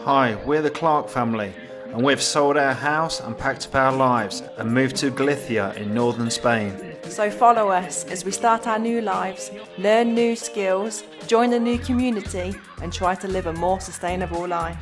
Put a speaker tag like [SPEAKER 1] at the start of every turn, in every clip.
[SPEAKER 1] Hi, we're the Clark family, and we've sold our house and packed up our lives and moved to Galicia in northern Spain.
[SPEAKER 2] So follow us as we start our new lives, learn new skills, join a new community, and try to live a more sustainable life.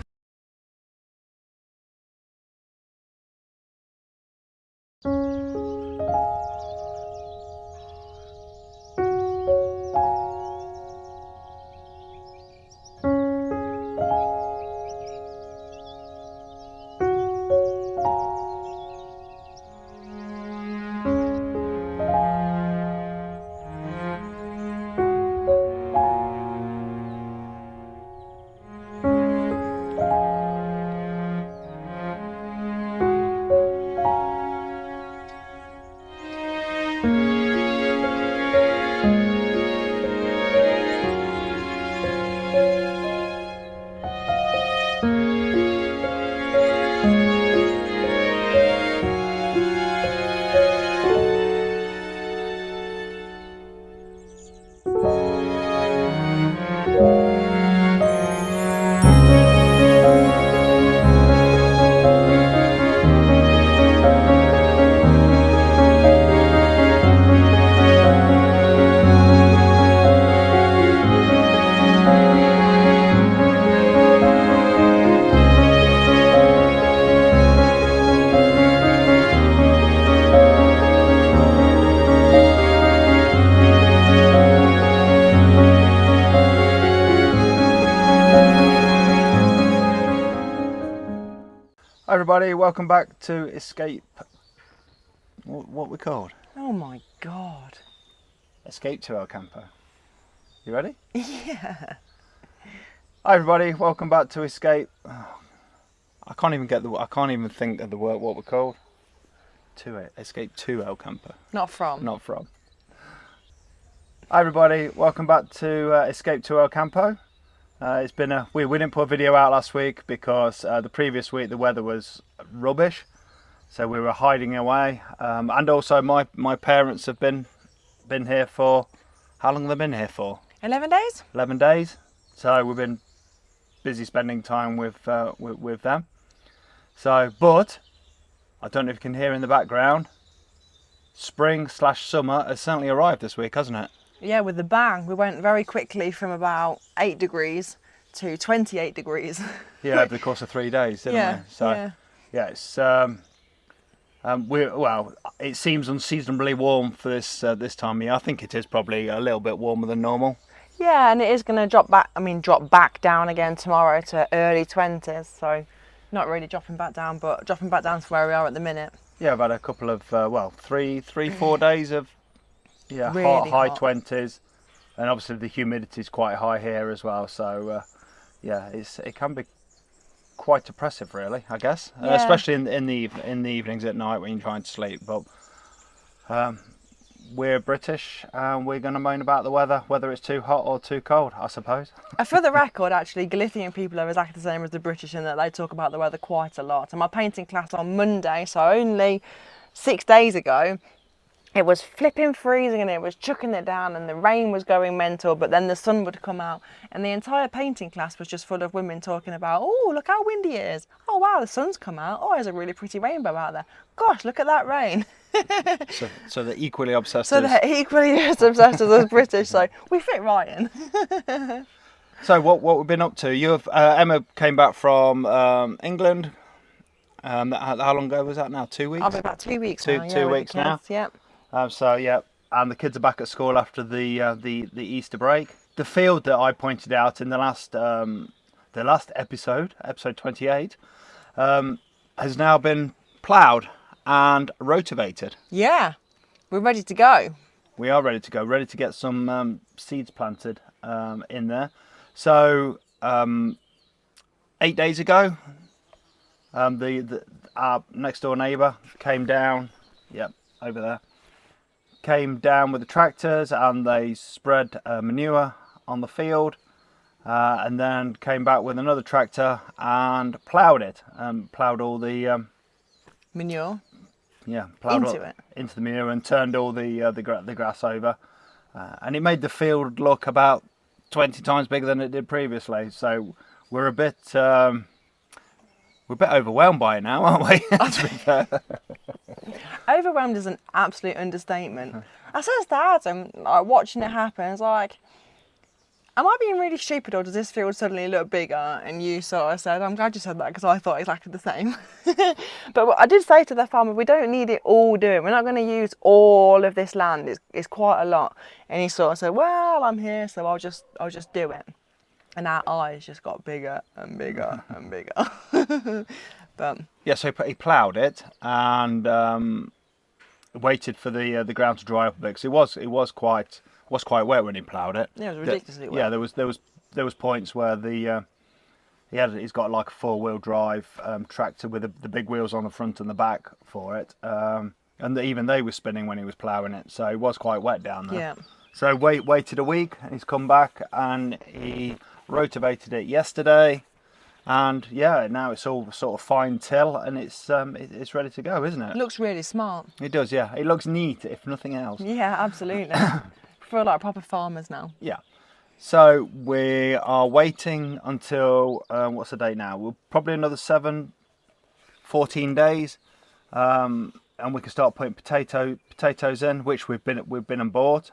[SPEAKER 1] Hi everybody, welcome back to Escape. What we called?
[SPEAKER 2] Oh my god.
[SPEAKER 1] Escape to El Campo. You ready?
[SPEAKER 2] Yeah.
[SPEAKER 1] Hi everybody, welcome back to Escape. I can't even think of the word. What we're called? Escape to El Campo.
[SPEAKER 2] Not from.
[SPEAKER 1] Not from. Hi everybody, welcome back to Escape to El Campo. It's been we didn't put a video out last week because the previous week the weather was rubbish, so we were hiding away. And also my parents have been here for, how long have they been here for?
[SPEAKER 2] 11 days?
[SPEAKER 1] 11 days. So we've been busy spending time with them. So, but I don't know if you can hear in the background, spring/summer has certainly arrived this week, hasn't it?
[SPEAKER 2] Yeah, with the bang. We went very quickly from about 8 degrees to 28 degrees.
[SPEAKER 1] Yeah, over the course of 3 days, didn't we? So, yeah, it's it seems unseasonably warm for this time of year. I think it is probably a little bit warmer than normal.
[SPEAKER 2] Yeah, and it is going to drop back down again tomorrow to early 20s. So not really dropping back down, but dropping back down to where we are at the minute.
[SPEAKER 1] Yeah, I've had a couple of 4 days of
[SPEAKER 2] Really
[SPEAKER 1] high
[SPEAKER 2] hot.
[SPEAKER 1] 20s, and obviously the humidity is quite high here as well. So it can be quite oppressive, really, I guess,
[SPEAKER 2] Yeah.
[SPEAKER 1] especially in the evenings at night when you're trying to sleep. But we're British and we're going to moan about the weather, whether it's too hot or too cold, I suppose.
[SPEAKER 2] For the record, actually, Galician people are exactly the same as the British in that they talk about the weather quite a lot. And my painting class on Monday, so only 6 days ago, it was flipping freezing and it was chucking it down and the rain was going mental, but then the sun would come out and the entire painting class was just full of women talking about, oh, look how windy it is. Oh, wow, the sun's come out. Oh, there's a really pretty rainbow out there. Gosh, look at that rain.
[SPEAKER 1] So they're equally obsessed.
[SPEAKER 2] So they're equally as obsessed as us British, so we fit right in.
[SPEAKER 1] So what we've been up to? Emma came back from England. How long ago was that now? 2 weeks?
[SPEAKER 2] I'll be about 2 weeks
[SPEAKER 1] Two
[SPEAKER 2] now.
[SPEAKER 1] two weeks now.
[SPEAKER 2] Yep.
[SPEAKER 1] And the kids are back at school after the Easter break. The field that I pointed out in the last episode 28, has now been ploughed and rotavated.
[SPEAKER 2] Yeah, we're ready to go.
[SPEAKER 1] We are ready to go, ready to get some seeds planted in there. So 8 days ago, our next door neighbour came down, over there, came down with the tractors and they spread manure on the field, and then came back with another tractor and ploughed it, ploughed all the
[SPEAKER 2] Manure.
[SPEAKER 1] Ploughed
[SPEAKER 2] into
[SPEAKER 1] the manure and turned all the grass over, and it made the field look about 20 times bigger than it did previously. So we're a bit We're a bit overwhelmed by it now, aren't we? To be fair.
[SPEAKER 2] Overwhelmed is an absolute understatement. I said to Adam, like, watching it happen, it's like, am I being really stupid, or does this field suddenly look bigger? And you sort of said, I'm glad you said that, because I thought exactly the same. But what I did say to the farmer, we don't need it all doing. We're not going to use all of this land. It's quite a lot. And he sort of said, well, I'm here, so I'll just do it. And our eyes just got bigger and bigger and bigger. But
[SPEAKER 1] yeah, so he ploughed it and waited for the ground to dry up a bit, because it was quite wet when he ploughed it.
[SPEAKER 2] yeah, it was ridiculously wet.
[SPEAKER 1] Yeah, there was points where he's got like a 4-wheel drive tractor with the big wheels on the front and the back for it, and even they were spinning when he was ploughing it, so it was quite wet down there.
[SPEAKER 2] Yeah.
[SPEAKER 1] So waited a week, and he's come back and he rotavated it yesterday, and yeah, now it's all sort of fine till, and it's ready to go, isn't it?
[SPEAKER 2] It looks really smart.
[SPEAKER 1] It does, yeah. It looks neat, if nothing else.
[SPEAKER 2] Yeah, absolutely. Feel like proper farmers now.
[SPEAKER 1] Yeah. So we are waiting until what's the date now? We're probably another 14 days, and we can start putting potatoes in, which we've been and bought.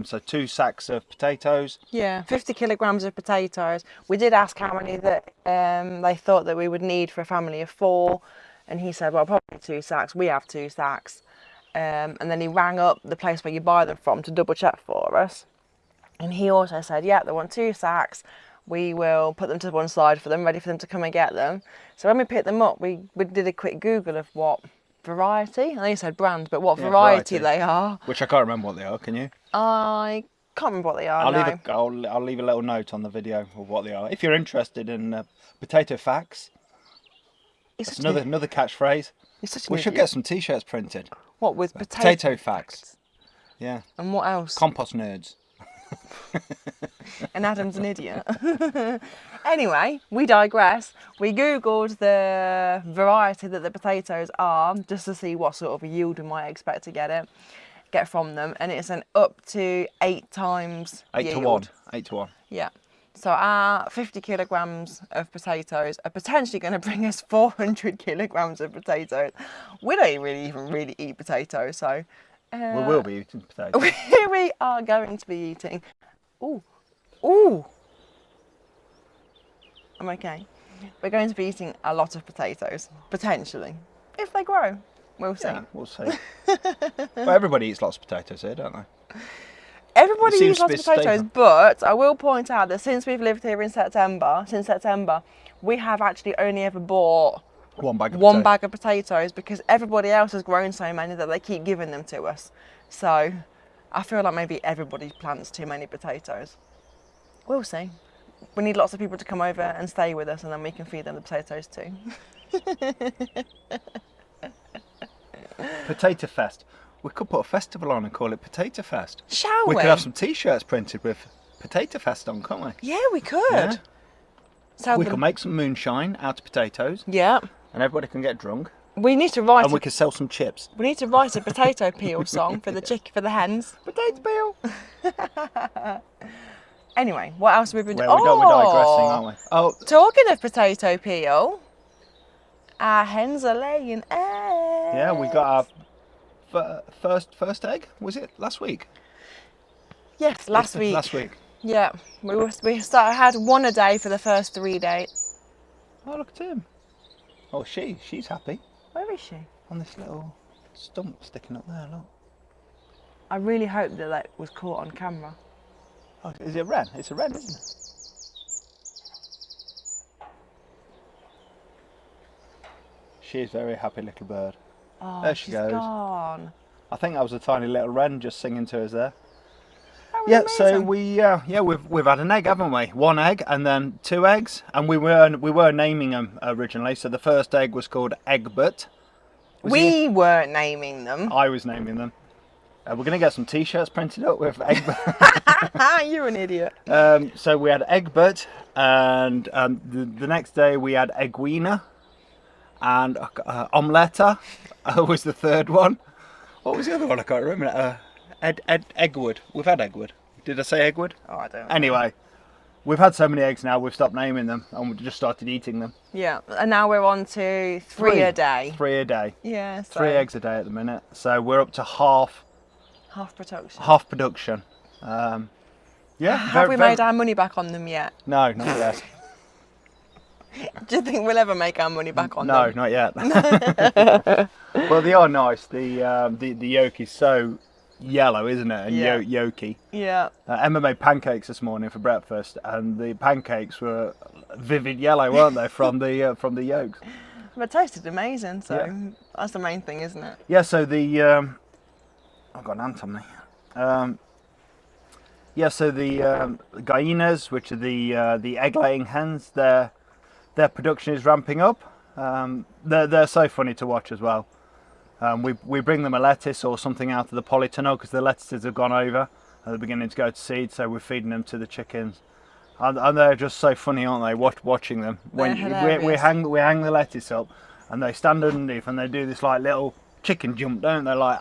[SPEAKER 1] So 2 sacks of potatoes.
[SPEAKER 2] Yeah, 50 kilograms of potatoes. We did ask how many that they thought that we would need for a family of 4, and he said, well, probably 2 sacks. We have 2 sacks. And then he rang up the place where you buy them from to double check for us. And he also said, yeah, they want 2 sacks. We will put them to one side for them, ready for them to come and get them. So when we picked them up, we did a quick Google of what variety. I know you said brand, but what variety they are.
[SPEAKER 1] Which I can't remember what they are, can you?
[SPEAKER 2] I can't remember what they are,
[SPEAKER 1] I'll leave a little note on the video of what they are. If you're interested in potato facts, it's another catchphrase. We should get some t-shirts printed.
[SPEAKER 2] What, with
[SPEAKER 1] potato facts? Yeah.
[SPEAKER 2] And what else?
[SPEAKER 1] Compost nerds.
[SPEAKER 2] And Adam's an idiot. Anyway, we digress. We googled the variety that the potatoes are, just to see what sort of a yield we might expect to get from them, and it's an up to 8 times
[SPEAKER 1] 8
[SPEAKER 2] yield.
[SPEAKER 1] to 1. 8 to 1.
[SPEAKER 2] Yeah. So our 50 kilograms of potatoes are potentially going to bring us 400 kilograms of potatoes. We don't really eat potatoes, so
[SPEAKER 1] we will be eating potatoes.
[SPEAKER 2] we are going to be eating. Ooh. I'm okay. We're going to be eating a lot of potatoes, potentially, if they grow. We'll see.
[SPEAKER 1] Yeah, we'll see. But everybody eats lots of potatoes here, don't they?
[SPEAKER 2] Everybody eats lots of potatoes, but I will point out that since we've lived here since September, we have actually only ever bought one bag of potatoes, because everybody else has grown so many that they keep giving them to us. So I feel like maybe everybody plants too many potatoes. We'll see. We need lots of people to come over and stay with us, and then we can feed them the potatoes too.
[SPEAKER 1] Potato Fest. We could put a festival on and call it Potato Fest.
[SPEAKER 2] Shall we?
[SPEAKER 1] We could have some t-shirts printed with Potato Fest on, can't we?
[SPEAKER 2] Yeah, we could.
[SPEAKER 1] Yeah.
[SPEAKER 2] So
[SPEAKER 1] we could make some moonshine out of potatoes.
[SPEAKER 2] Yeah.
[SPEAKER 1] And everybody can get drunk.
[SPEAKER 2] We need to write.
[SPEAKER 1] And we could sell some chips.
[SPEAKER 2] We need to write a potato peel song for the for the hens.
[SPEAKER 1] Potato peel.
[SPEAKER 2] Anyway, what else have we been doing?
[SPEAKER 1] We're digressing, aren't we? Oh,
[SPEAKER 2] talking of potato peel, our hens are laying eggs.
[SPEAKER 1] Yeah, we got our first egg. Was it last week?
[SPEAKER 2] Yes, last week.
[SPEAKER 1] Last week.
[SPEAKER 2] Yeah, we had one a day for the first 3 days.
[SPEAKER 1] Oh, look at him. Oh, she's happy.
[SPEAKER 2] Where is she?
[SPEAKER 1] On this little stump sticking up there, look.
[SPEAKER 2] I really hope that was caught on camera.
[SPEAKER 1] Oh, is it a wren? It's a wren, isn't it? She is a very happy little bird.
[SPEAKER 2] Oh,
[SPEAKER 1] there she goes.
[SPEAKER 2] Gone.
[SPEAKER 1] I think that was a tiny little wren just singing to us there.
[SPEAKER 2] Yeah,
[SPEAKER 1] so we've had an egg, haven't we? 1 egg and then 2 eggs, and we were naming them originally. So the first egg was called Egbert.
[SPEAKER 2] We weren't naming them.
[SPEAKER 1] I was naming them. We're going to get some t-shirts printed up with Egbert.
[SPEAKER 2] You're an idiot.
[SPEAKER 1] So we had Egbert, and the next day we had Egwina, and Omeletta was the third one. What was the other one? I can't remember. Eggwood. We've had Eggwood. Did I say Eggwood?
[SPEAKER 2] Oh, I don't know.
[SPEAKER 1] Anyway, we've had so many eggs now, we've stopped naming them and we've just started eating them.
[SPEAKER 2] Yeah, and now we're on to three a day.
[SPEAKER 1] 3 a day.
[SPEAKER 2] Yeah, so
[SPEAKER 1] 3 eggs a day at the minute. So we're up to half
[SPEAKER 2] production.
[SPEAKER 1] Yeah.
[SPEAKER 2] Have we made our money back on them yet?
[SPEAKER 1] No, not yet.
[SPEAKER 2] Do you think we'll ever make our money back on them?
[SPEAKER 1] No, not yet. Well, they are nice. The yolk is so yellow, isn't it? And yolky.
[SPEAKER 2] Yeah.
[SPEAKER 1] Emma made pancakes this morning for breakfast, and the pancakes were vivid yellow, weren't they, from the yolks?
[SPEAKER 2] But it tasted amazing, so that's the main thing, isn't it?
[SPEAKER 1] Yeah. So I've got an ant on me. So the gallinas, which are the egg-laying hens, their production is ramping up. They're so funny to watch as well. We bring them a lettuce or something out of the polytunnel because the lettuces have gone over and they're beginning to go to seed, so we're feeding them to the chickens. And they're just so funny, aren't they, watching them? When we hang the lettuce up and they stand underneath and they do this like little chicken jump, don't they? Like,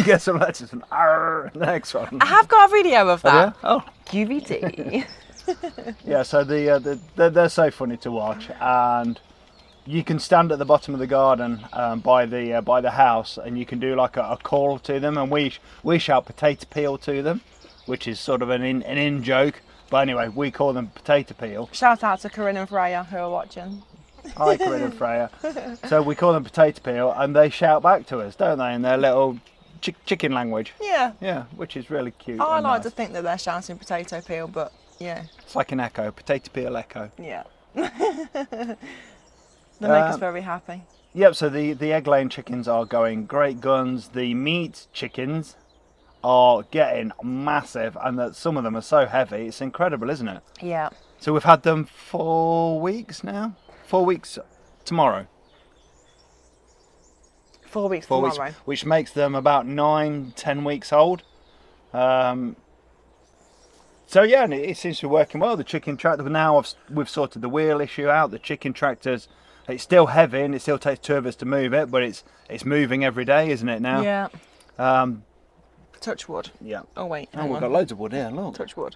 [SPEAKER 1] get some lettuce and the next one.
[SPEAKER 2] I have got a video of that.
[SPEAKER 1] Oh,
[SPEAKER 2] QVT.
[SPEAKER 1] yeah. So they're so funny to watch, and you can stand at the bottom of the garden by the house, and you can do like a call to them, and we shout potato peel to them, which is sort of an in joke. But anyway, we call them potato peel.
[SPEAKER 2] Shout out to Corinne and Freya who are watching.
[SPEAKER 1] Hi, Corinne and Freya. So we call them potato peel, and they shout back to us, don't they, in their little chicken language?
[SPEAKER 2] Yeah.
[SPEAKER 1] Yeah, which is really cute.
[SPEAKER 2] I like
[SPEAKER 1] nice.
[SPEAKER 2] to think that they're shouting potato peel, but yeah.
[SPEAKER 1] It's like an echo, potato peel echo.
[SPEAKER 2] Yeah. They make us very happy.
[SPEAKER 1] Yep, so the egg-laying chickens are going great guns. The meat chickens are getting massive, and that some of them are so heavy. It's incredible, isn't it?
[SPEAKER 2] Yeah.
[SPEAKER 1] So we've had them 4 weeks now. 4 weeks tomorrow.
[SPEAKER 2] 4 weeks
[SPEAKER 1] 4
[SPEAKER 2] tomorrow.
[SPEAKER 1] weeks, which makes them about 9-10 weeks old. So yeah, and it seems to be working well. The chicken tractor, now we've sorted the wheel issue out. The chicken tractors, it's still heavy and it still takes 2 of us to move it, but it's moving every day, isn't it now?
[SPEAKER 2] Yeah. Touch wood.
[SPEAKER 1] Yeah.
[SPEAKER 2] Oh wait.
[SPEAKER 1] Oh, we've got loads of wood here. Look.
[SPEAKER 2] Touch wood.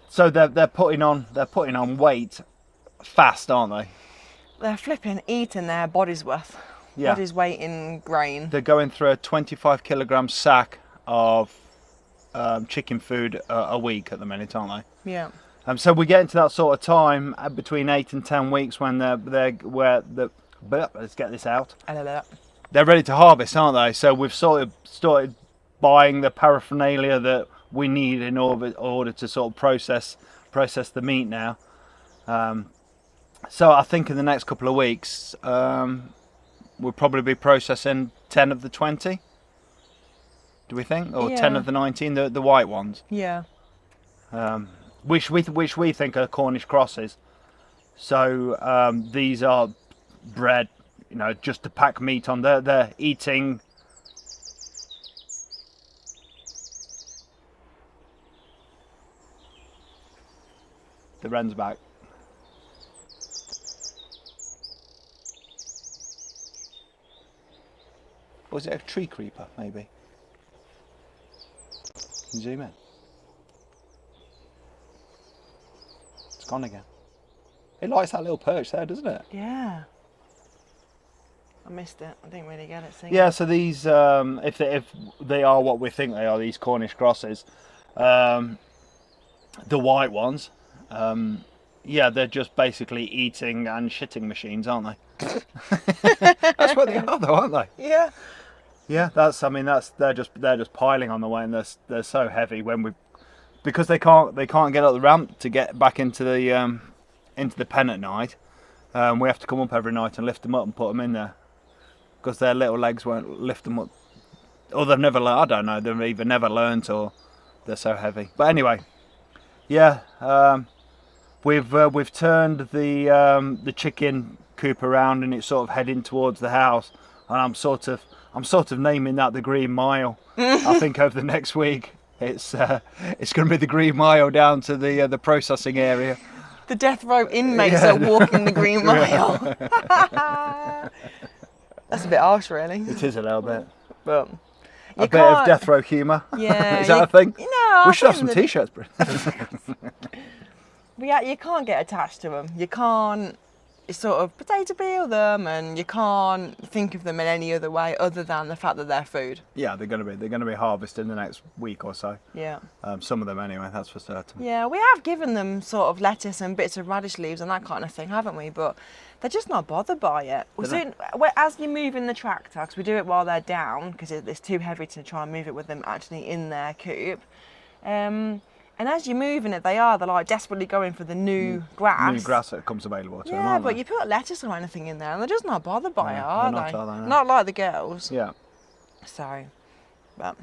[SPEAKER 1] So they're putting on weight fast, aren't they?
[SPEAKER 2] They're flipping eating their body's worth.
[SPEAKER 1] Yeah.
[SPEAKER 2] Body's weight in grain.
[SPEAKER 1] They're going through a 25 kilogram sack of chicken food a week at the minute, aren't they?
[SPEAKER 2] Yeah.
[SPEAKER 1] So we get into that sort of time between 8 and 10 weeks when let's get this out. They're ready to harvest, aren't they? So we've sort of started buying the paraphernalia that we need in order to sort of process the meat now. So I think in the next couple of weeks we'll probably be processing 10 of the 20. Do we think, or 10 of the 19, the white ones?
[SPEAKER 2] Yeah.
[SPEAKER 1] Which we think are Cornish crosses. So these are bred, just to pack meat on. They're eating. The wren's back. Or is it a tree creeper, maybe? Can you zoom in? It's gone again. It likes that little perch there, doesn't it?
[SPEAKER 2] Yeah. I missed it. I didn't really get it.
[SPEAKER 1] Yeah, so these, if they are what we think they are, these Cornish crosses, the white ones, they're just basically eating and shitting machines, aren't they? That's what they are, though, aren't they?
[SPEAKER 2] Yeah.
[SPEAKER 1] Yeah, they're just piling on the way, and they're so heavy because they can't get up the ramp to get back into the pen at night. We have to come up every night and lift them up and put them in there because their little legs won't lift them up, or they've never learned. I don't know, they've either never learned or they're so heavy. But anyway, yeah, we've turned the chicken coop around and it's sort of heading towards the house, and I'm sort of naming that the Green Mile. I think over the next week it's going to be the Green Mile down to the processing area.
[SPEAKER 2] The death row inmates are walking the Green Mile. That's a bit harsh, really.
[SPEAKER 1] It is a little bit.
[SPEAKER 2] But
[SPEAKER 1] a bit of death row humour.
[SPEAKER 2] Yeah.
[SPEAKER 1] Is that a thing?
[SPEAKER 2] No,
[SPEAKER 1] We should have some t-shirts, Brit.
[SPEAKER 2] But yeah, you can't get attached to them. You can't sort of potato peel them, and you can't think of them in any other way other than the fact that they're food.
[SPEAKER 1] Yeah, they're going to be harvested in the next week or so.
[SPEAKER 2] Yeah.
[SPEAKER 1] Some of them anyway, that's for certain.
[SPEAKER 2] Yeah, we have given them sort of lettuce and bits of radish leaves and that kind of thing, haven't we? But they're just not bothered by it. As you move in the tractor, because we do it while they're down, because it's too heavy to try and move it with them actually in their coop. And as you're moving it, they're like desperately going for the new grass.
[SPEAKER 1] New grass that comes available to them,
[SPEAKER 2] Yeah,
[SPEAKER 1] aren't
[SPEAKER 2] but
[SPEAKER 1] they?
[SPEAKER 2] you put lettuce or anything in there, and they're just not bothered by it, are they?
[SPEAKER 1] No.
[SPEAKER 2] Not like the girls.
[SPEAKER 1] Yeah.
[SPEAKER 2] So, but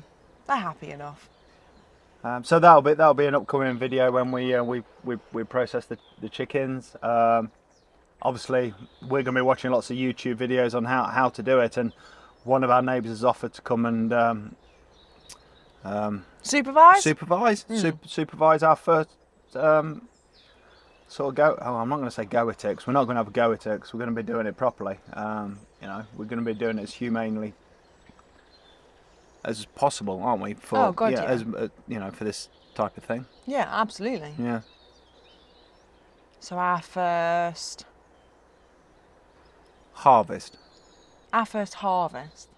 [SPEAKER 2] they're happy enough.
[SPEAKER 1] So that'll be an upcoming video when we process the chickens. Obviously, we're going to be watching lots of YouTube videos on how to do it, and one of our neighbours has offered to come and
[SPEAKER 2] Supervise
[SPEAKER 1] our first sort of go. Oh, I'm not going to say go at it, because we're not going to have a go at it, because we're going to be doing it properly. We're going to be doing it as humanely as possible, aren't we? For as for this type of thing.
[SPEAKER 2] Yeah, absolutely.
[SPEAKER 1] Yeah.
[SPEAKER 2] So our first
[SPEAKER 1] harvest.
[SPEAKER 2] Our first harvest.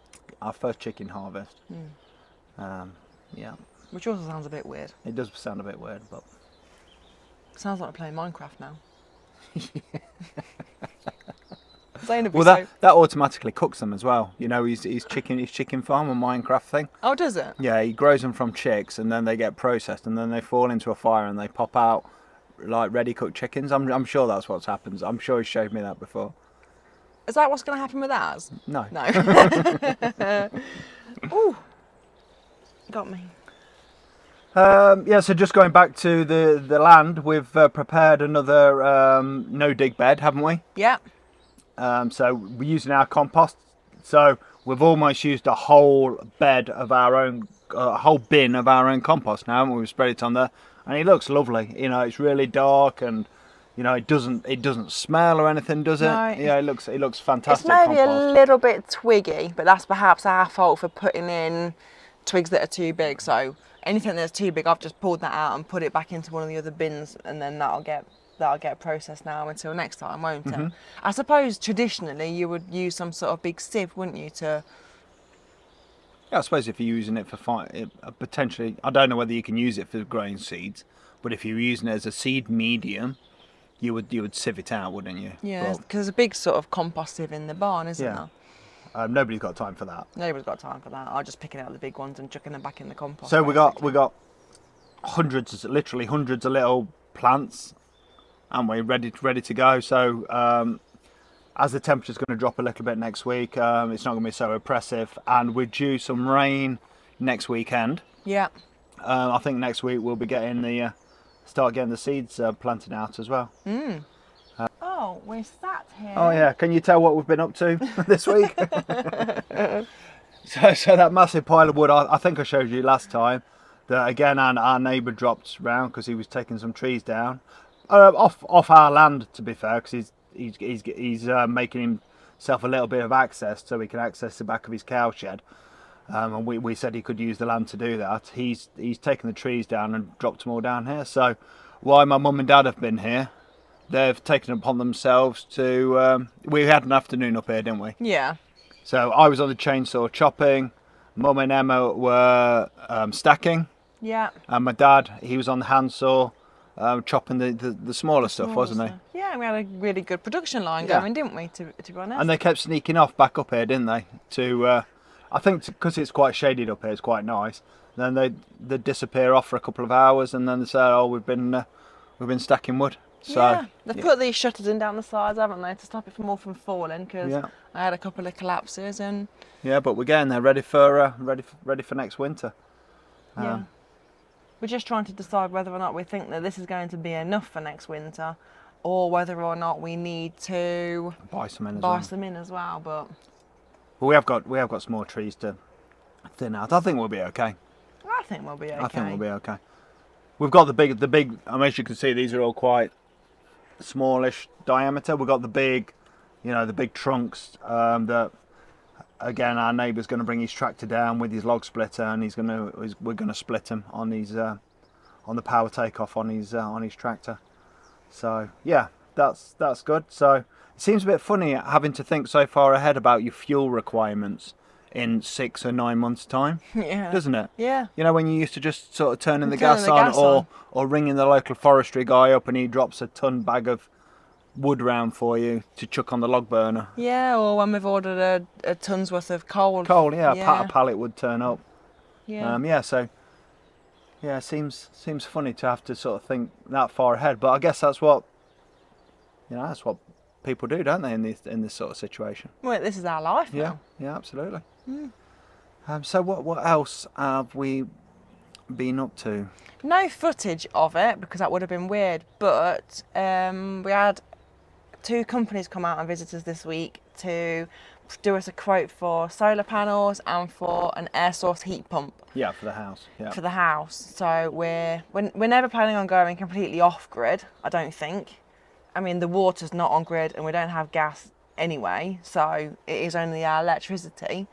[SPEAKER 1] Our first chicken harvest. Yeah.
[SPEAKER 2] Which also sounds a bit weird.
[SPEAKER 1] It does sound a bit weird, but
[SPEAKER 2] sounds like we're playing Minecraft now.
[SPEAKER 1] That automatically cooks them as well. You know, his chicken farm and Minecraft thing.
[SPEAKER 2] Oh, does it?
[SPEAKER 1] Yeah, he grows them from chicks, and then they get processed, and then they fall into a fire, and they pop out like ready cooked chickens. I'm sure that's what happens. I'm sure he showed me that before.
[SPEAKER 2] Is that what's going to happen with ours?
[SPEAKER 1] No.
[SPEAKER 2] Ooh, got me.
[SPEAKER 1] So just going back to the land, we've prepared another no dig bed, haven't we?
[SPEAKER 2] Yeah.
[SPEAKER 1] So we're using our compost. So we've almost used a whole bed of our own, a whole bin of our own compost now, and we've spread it on there, and it looks lovely. You know, it's really dark, and you know, it doesn't smell or anything, does it?
[SPEAKER 2] No.
[SPEAKER 1] Yeah, it looks fantastic.
[SPEAKER 2] It's maybe
[SPEAKER 1] compost.
[SPEAKER 2] a little bit twiggy, but that's perhaps our fault for putting in twigs that are too big. So anything that's too big, I've just pulled that out and put it back into one of the other bins, and then that'll get processed now until next time, won't it? I suppose traditionally you would use some sort of big sieve, wouldn't you, to...
[SPEAKER 1] Yeah, I suppose if you're using it for potentially, I don't know whether you can use it for growing seeds, but if you're using it as a seed medium, you would sieve it out, wouldn't you?
[SPEAKER 2] Yeah, because there's a big sort of compost sieve in the barn, isn't there?
[SPEAKER 1] Nobody's got time for that.
[SPEAKER 2] Nobody's got time for that. I'll just picking out the big ones and chucking them back in the compost.
[SPEAKER 1] So we got literally hundreds of little plants, and we're ready to go. So as the temperature's going to drop a little bit next week, it's not going to be so oppressive, and we're due some rain next weekend.
[SPEAKER 2] Yeah.
[SPEAKER 1] I think next week we'll be start getting the seeds planted out as well.
[SPEAKER 2] Oh, we're sat here.
[SPEAKER 1] Oh yeah, can you tell what we've been up to this week? so that massive pile of wood, I think I showed you last time, that again our neighbour dropped round because he was taking some trees down off our land, to be fair, because he's making himself a little bit of access so he can access the back of his cow shed. And we said he could use the land to do that. He's taken the trees down and dropped them all down here. So while my mum and dad have been here, they've taken it upon themselves to... we had an afternoon up here, didn't we?
[SPEAKER 2] Yeah.
[SPEAKER 1] So I was on the chainsaw chopping. Mum and Emma were stacking.
[SPEAKER 2] Yeah.
[SPEAKER 1] And my dad, he was on the handsaw chopping the smaller stuff, wasn't he?
[SPEAKER 2] Yeah, we had a really good production line going, didn't we, to be honest?
[SPEAKER 1] And they kept sneaking off back up here, didn't they? I think because it's quite shaded up here, it's quite nice. Then they disappear off for a couple of hours, and then they say, "Oh, we've been stacking wood." So
[SPEAKER 2] yeah, they've put these shutters in down the sides, haven't they, to stop it from falling? Because I had a couple of collapses, and
[SPEAKER 1] yeah, but we're getting there, ready for next winter.
[SPEAKER 2] Yeah, we're just trying to decide whether or not we think that this is going to be enough for next winter, or whether or not we need to
[SPEAKER 1] buy some in as well.
[SPEAKER 2] But
[SPEAKER 1] we have got some more trees to thin out. I think we'll be okay.
[SPEAKER 2] I think we'll be okay.
[SPEAKER 1] We've got the big. As you can see, these are all quite smallish diameter. We've got the big trunks that again, our neighbour's going to bring his tractor down with his log splitter, and we're going to split him on his on the power takeoff on his tractor. So yeah, that's good. So it seems a bit funny having to think so far ahead about your fuel requirements in 6 or 9 months' time, doesn't it?
[SPEAKER 2] Yeah.
[SPEAKER 1] You know, when you used to just sort of turning the gas on, or ringing the local forestry guy up and he drops a ton bag of wood round for you to chuck on the log burner.
[SPEAKER 2] Yeah, or when we've ordered a ton's worth of coal.
[SPEAKER 1] A pallet would turn up.
[SPEAKER 2] Yeah.
[SPEAKER 1] So yeah, it seems funny to have to sort of think that far ahead, but I guess that's what people do, don't they, in this sort of situation?
[SPEAKER 2] Well, this is our life now.
[SPEAKER 1] Yeah, absolutely. So what else have we been up to?
[SPEAKER 2] No footage of it because that would have been weird, but we had 2 companies come out and visit us this week to do us a quote for solar panels and for an air source heat pump.
[SPEAKER 1] Yeah, for the house. Yeah.
[SPEAKER 2] For the house. So we're never planning on going completely off grid, I don't think. I mean, the water's not on grid and we don't have gas anyway, so it is only our electricity.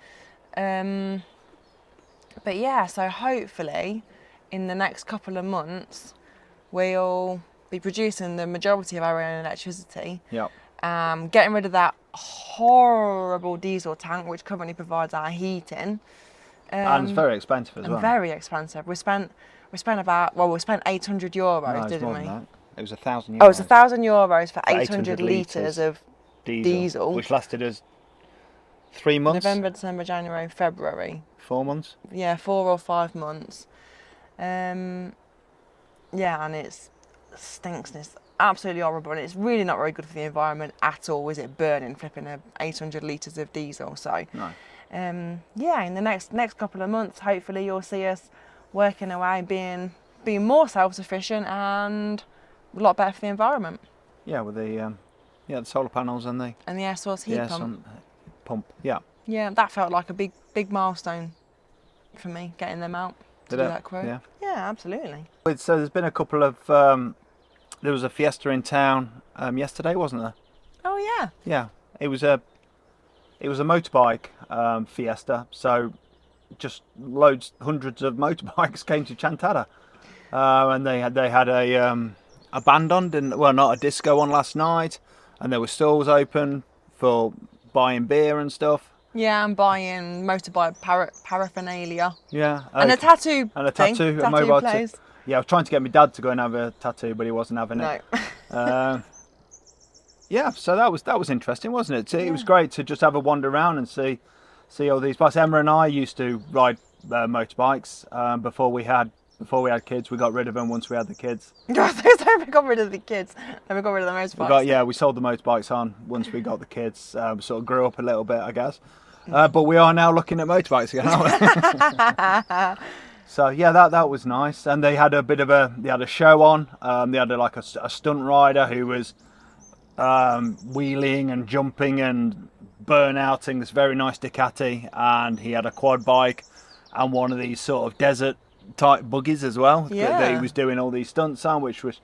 [SPEAKER 2] But yeah, so hopefully in the next couple of months we'll be producing the majority of our own electricity.
[SPEAKER 1] Yep.
[SPEAKER 2] Getting rid of that horrible diesel tank which currently provides our heating.
[SPEAKER 1] And it's very expensive as well.
[SPEAKER 2] Very expensive. We spent about, we spent €800, didn't we?
[SPEAKER 1] It was €1,000.
[SPEAKER 2] Oh, it was €1,000 for 800 litres of diesel.
[SPEAKER 1] Which lasted us 3 months?
[SPEAKER 2] November, December, January, February.
[SPEAKER 1] 4 months?
[SPEAKER 2] Yeah, 4 or 5 months. Yeah, and it stinks and it's absolutely horrible, and it's really not very good for the environment at all, is it, burning flipping 800 litres of diesel. So
[SPEAKER 1] No.
[SPEAKER 2] yeah, in the next couple of months hopefully you'll see us working away, being more self-sufficient and a lot better for the environment.
[SPEAKER 1] Yeah, with the solar panels and the
[SPEAKER 2] air source heat
[SPEAKER 1] pump. Yeah.
[SPEAKER 2] Yeah, that felt like a big milestone for me, getting them out to do that quote.
[SPEAKER 1] Yeah.
[SPEAKER 2] Yeah, absolutely.
[SPEAKER 1] So there's been a couple of there was a Fiesta in town yesterday, wasn't there?
[SPEAKER 2] Oh yeah.
[SPEAKER 1] Yeah, it was a motorbike Fiesta. So just hundreds of motorbikes came to Chantada, and they had a band on, not a disco on last night, and there were stalls open for buying beer and stuff.
[SPEAKER 2] Yeah, I'm buying motorbike paraphernalia.
[SPEAKER 1] Yeah,
[SPEAKER 2] and a tattoo.
[SPEAKER 1] And a tattoo, a mobile
[SPEAKER 2] place.
[SPEAKER 1] Yeah, I was trying to get my dad to go and have a tattoo, but he wasn't having it.
[SPEAKER 2] No.
[SPEAKER 1] Yeah, so that was interesting, wasn't it? It was great to just have a wander around and see all these bikes. Emma and I used to ride motorbikes before we had kids. We got rid of them once we had the kids.
[SPEAKER 2] We got rid of the kids. Then we got rid of the motorbikes.
[SPEAKER 1] We sold the motorbikes on once we got the kids. We sort of grew up a little bit, I guess. But we are now looking at motorbikes again, aren't we? So yeah, that was nice. And they had a show on. They had a stunt rider who was wheeling and jumping and burnouting this very nice Ducati, and he had a quad bike and one of these sort of desert type buggies as well that he was doing all these stunts on, which was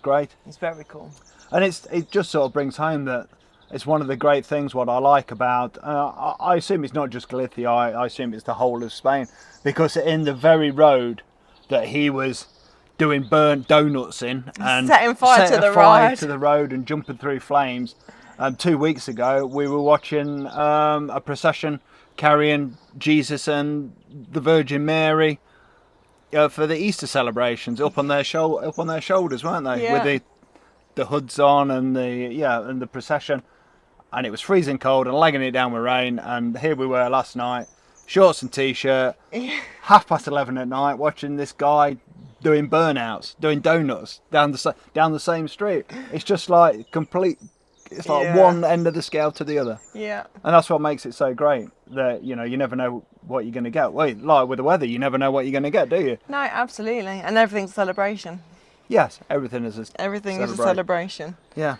[SPEAKER 1] great.
[SPEAKER 2] It's very cool.
[SPEAKER 1] And it just sort of brings home that it's one of the great things what I like about I assume it's not just Galicia, I assume it's the whole of Spain, because in the very road that he was doing burnt donuts in and
[SPEAKER 2] setting fire to
[SPEAKER 1] the road and jumping through flames, 2 weeks ago we were watching a procession carrying Jesus and the Virgin Mary for the Easter celebrations up on their shoulders, weren't they?
[SPEAKER 2] Yeah.
[SPEAKER 1] With the hoods on and the procession, and it was freezing cold and legging it down with rain, and here we were last night, shorts and t-shirt, 11:30 at night, watching this guy doing burnouts, doing donuts down the same street. It's just like complete. It's like one end of the scale to the other.
[SPEAKER 2] Yeah.
[SPEAKER 1] And that's what makes it so great. That you never know what you're going to get. Well, like with the weather, you never know what you're going to get, do you?
[SPEAKER 2] No, absolutely. And everything's a celebration.
[SPEAKER 1] Yes, everything is a
[SPEAKER 2] celebration.
[SPEAKER 1] Yeah.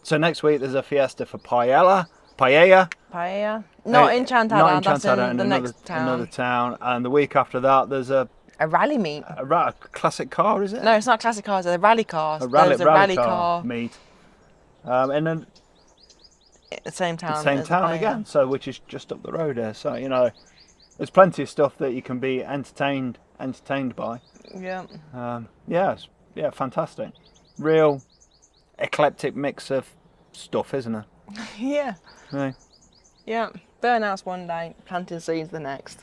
[SPEAKER 1] So next week there's a Fiesta for paella.
[SPEAKER 2] Not in Chantada. That's in the next town.
[SPEAKER 1] Another town. And the week after that there's a
[SPEAKER 2] rally meet.
[SPEAKER 1] A classic car, is it?
[SPEAKER 2] No, it's not classic cars. They're rally cars.
[SPEAKER 1] A rally
[SPEAKER 2] car
[SPEAKER 1] meet. And then
[SPEAKER 2] the same town.
[SPEAKER 1] Same
[SPEAKER 2] as
[SPEAKER 1] town
[SPEAKER 2] Bay,
[SPEAKER 1] again, so which is just up the road here. So you know, there's plenty of stuff that you can be entertained by.
[SPEAKER 2] Yeah.
[SPEAKER 1] Yeah, fantastic. Real eclectic mix of stuff, isn't it?
[SPEAKER 2] Yeah.
[SPEAKER 1] Right.
[SPEAKER 2] Yeah. Burnouts one day, planting seeds the next.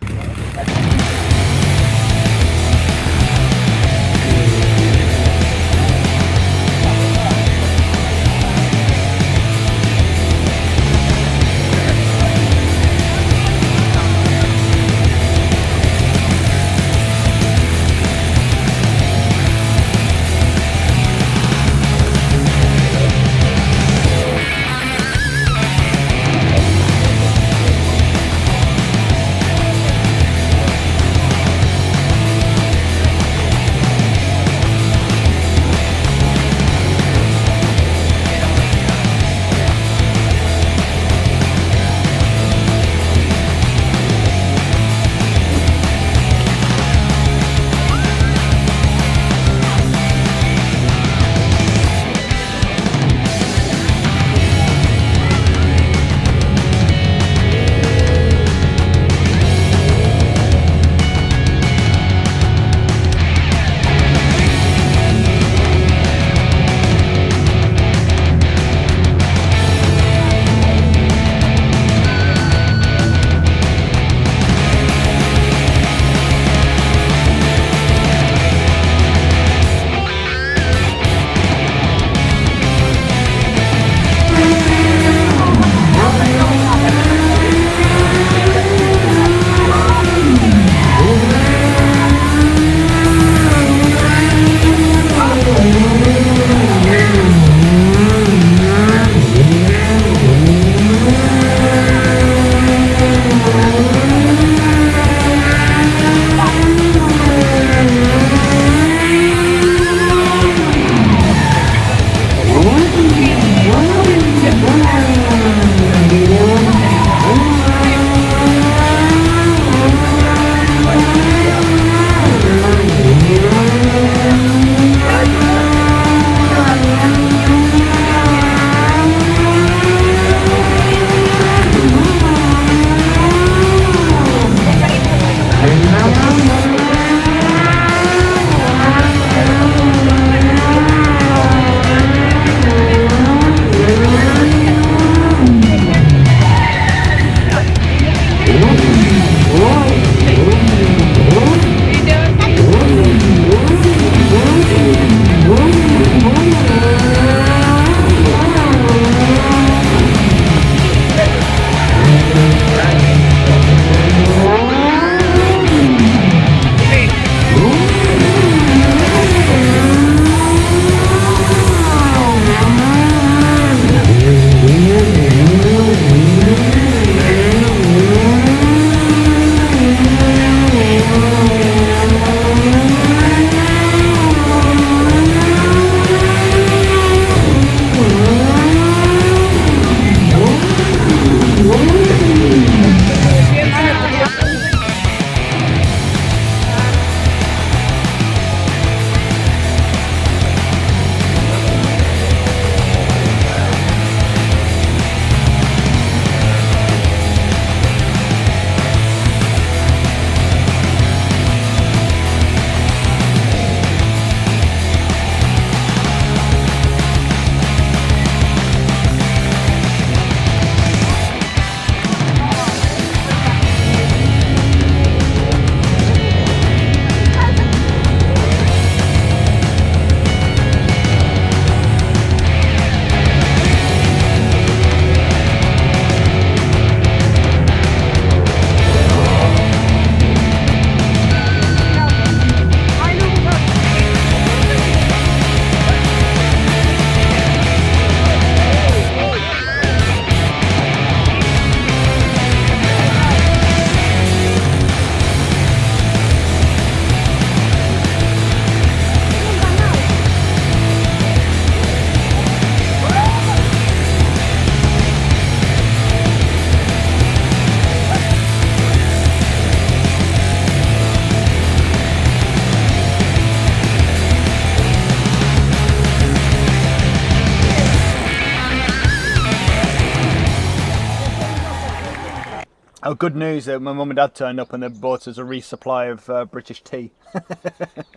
[SPEAKER 1] Oh, good news that my mum and dad turned up and they bought us a resupply of British tea,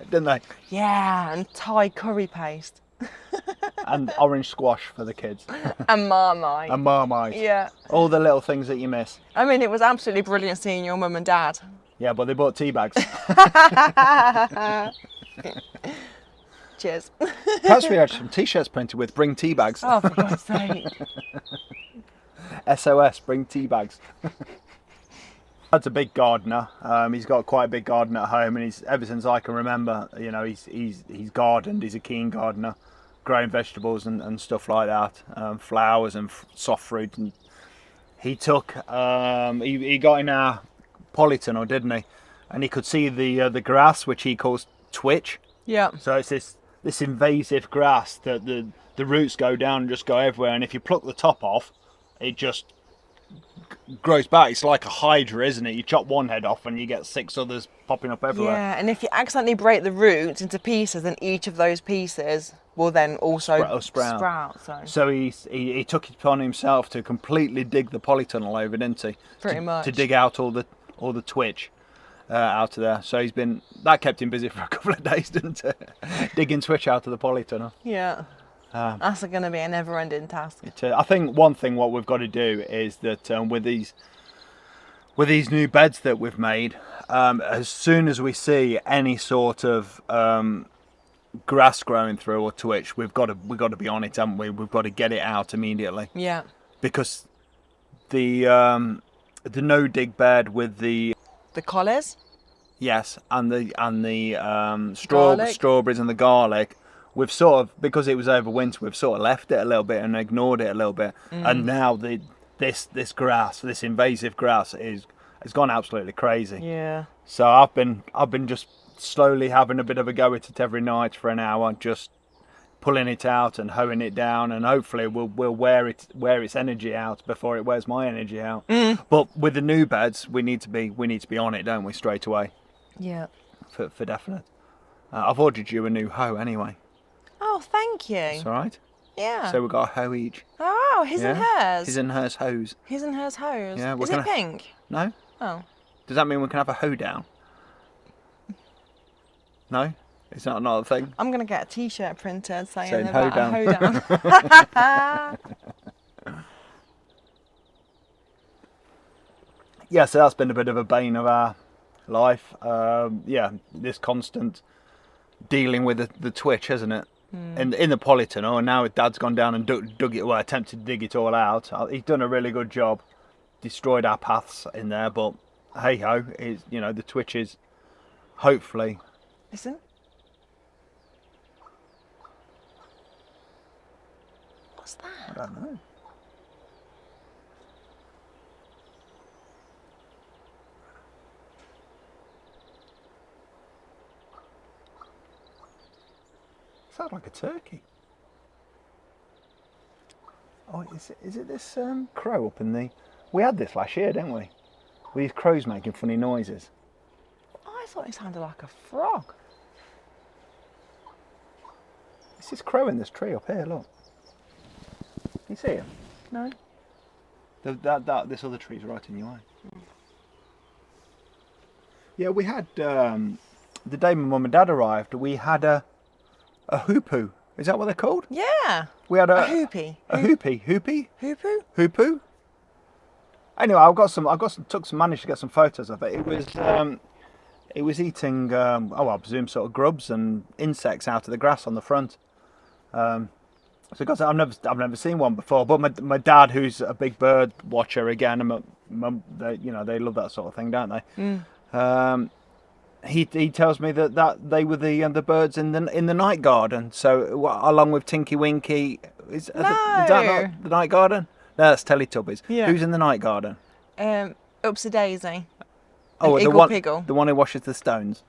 [SPEAKER 1] didn't they?
[SPEAKER 2] Yeah, and Thai curry paste.
[SPEAKER 1] And orange squash for the kids.
[SPEAKER 2] And Marmite.
[SPEAKER 1] And Marmite.
[SPEAKER 2] Yeah.
[SPEAKER 1] All the little things that you miss.
[SPEAKER 2] I mean, it was absolutely brilliant seeing your mum and dad.
[SPEAKER 1] Yeah, but they bought tea bags.
[SPEAKER 2] Cheers.
[SPEAKER 1] Perhaps we had some t-shirts printed with "Bring tea bags."
[SPEAKER 2] Oh, for God's sake.
[SPEAKER 1] SOS, bring tea bags. Dad's a big gardener. He's got quite a big garden at home, and he's ever since I can remember, you know, he's gardened. He's a keen gardener, growing vegetables and stuff like that, flowers and soft fruit. And he took, he got in our polytunnel, didn't he? And he could see the grass, which he calls twitch.
[SPEAKER 2] Yeah.
[SPEAKER 1] So it's this invasive grass that the roots go down and just go everywhere. And if you pluck the top off, it just grows back. It's like a hydra, isn't it? You chop one head off and you get 6 others popping up everywhere.
[SPEAKER 2] Yeah, and if you accidentally break the roots into pieces, then each of those pieces will then also sprout.
[SPEAKER 1] So he took it upon himself to completely dig the polytunnel over, didn't he?
[SPEAKER 2] Pretty much.
[SPEAKER 1] To dig out all the twitch out of there. So that kept him busy for a couple of days, didn't it? Digging twitch out of the polytunnel.
[SPEAKER 2] Yeah. That's going to be a never-ending task.
[SPEAKER 1] I think one thing what we've got to do is that with these new beds that we've made, as soon as we see any sort of grass growing through or twitch, we've got to be on it, haven't we? We've got to get it out immediately.
[SPEAKER 2] Yeah.
[SPEAKER 1] Because the no dig bed with the
[SPEAKER 2] collies.
[SPEAKER 1] Yes, and the
[SPEAKER 2] Garlic.
[SPEAKER 1] strawberries and the garlic. We've sort of, because it was over winter, we've sort of left it a little bit and ignored it a little bit. And now this grass, this invasive grass, has gone absolutely crazy.
[SPEAKER 2] Yeah.
[SPEAKER 1] So I've been just slowly having a bit of a go at it every night for an hour, just pulling it out and hoeing it down, and hopefully we'll wear its energy out before it wears my energy out. But with the new beds, we need to be on it, don't we, straight away?
[SPEAKER 2] Yeah.
[SPEAKER 1] For definite. I've ordered you a new hoe anyway.
[SPEAKER 2] Oh, thank you.
[SPEAKER 1] That's all right.
[SPEAKER 2] Yeah.
[SPEAKER 1] So we've got a hoe each.
[SPEAKER 2] Oh, his and hers.
[SPEAKER 1] His and hers hoes.
[SPEAKER 2] His and hers hose.
[SPEAKER 1] Yeah,
[SPEAKER 2] Is it pink?
[SPEAKER 1] No.
[SPEAKER 2] Oh.
[SPEAKER 1] Does that mean we can have a hoe down? No? Is that not a thing?
[SPEAKER 2] I'm going to get a t-shirt printed saying
[SPEAKER 1] hoe
[SPEAKER 2] about
[SPEAKER 1] down.
[SPEAKER 2] a hoe down.
[SPEAKER 1] Yeah, so that's been a bit of a bane of our life. This constant dealing with the twitch, hasn't it? In the polytunnel, and now Dad's gone down and dug it, well, attempted to dig it all out. He's done a really good job, destroyed our paths in there, but hey ho, the twitch is hopefully.
[SPEAKER 2] Listen. What's that?
[SPEAKER 1] I don't know. Sounds like a turkey. Oh, is it this crow up in the... We had this last year, didn't we? With these crows making funny noises.
[SPEAKER 2] I thought it sounded like a frog.
[SPEAKER 1] It's this crow in this tree up here, look. Can you see it?
[SPEAKER 2] No.
[SPEAKER 1] This other tree's right in your eye. Yeah, we had... the day my mum and dad arrived, we had a hoopoo. Is that what they're called?
[SPEAKER 2] Yeah.
[SPEAKER 1] We had a
[SPEAKER 2] hoopie.
[SPEAKER 1] A hoopie. Hoopie?
[SPEAKER 2] Hoopoo?
[SPEAKER 1] Hoopoo? Anyway, managed to get some photos of it. It was eating, I presume sort of grubs and insects out of the grass on the front. So guys, I've never seen one before. But my dad, who's a big bird watcher again, and my mum, they love that sort of thing, don't they? He tells me that they were the birds in the night garden. So along with Tinky Winky, is that not the night garden? No, that's Teletubbies.
[SPEAKER 2] Yeah.
[SPEAKER 1] Who's in the night garden?
[SPEAKER 2] Upsy Daisy.
[SPEAKER 1] Oh,
[SPEAKER 2] and
[SPEAKER 1] the
[SPEAKER 2] Iggle
[SPEAKER 1] one who washes the stones.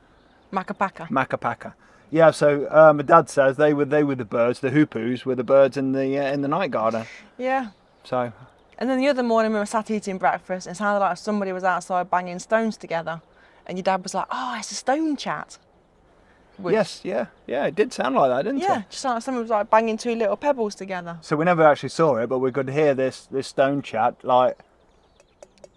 [SPEAKER 2] Macapaka.
[SPEAKER 1] Yeah. So my dad says they were the birds. The hoopoos were the birds in the night garden.
[SPEAKER 2] Yeah.
[SPEAKER 1] So.
[SPEAKER 2] And then the other morning we were sat eating breakfast, and it sounded like somebody was outside banging stones together. And your dad was like, "Oh, it's a stone chat."
[SPEAKER 1] Yes, yeah, it did sound like that, didn't it?
[SPEAKER 2] Yeah, just like someone was like banging 2 little pebbles together.
[SPEAKER 1] So we never actually saw it, but we could hear this stone chat like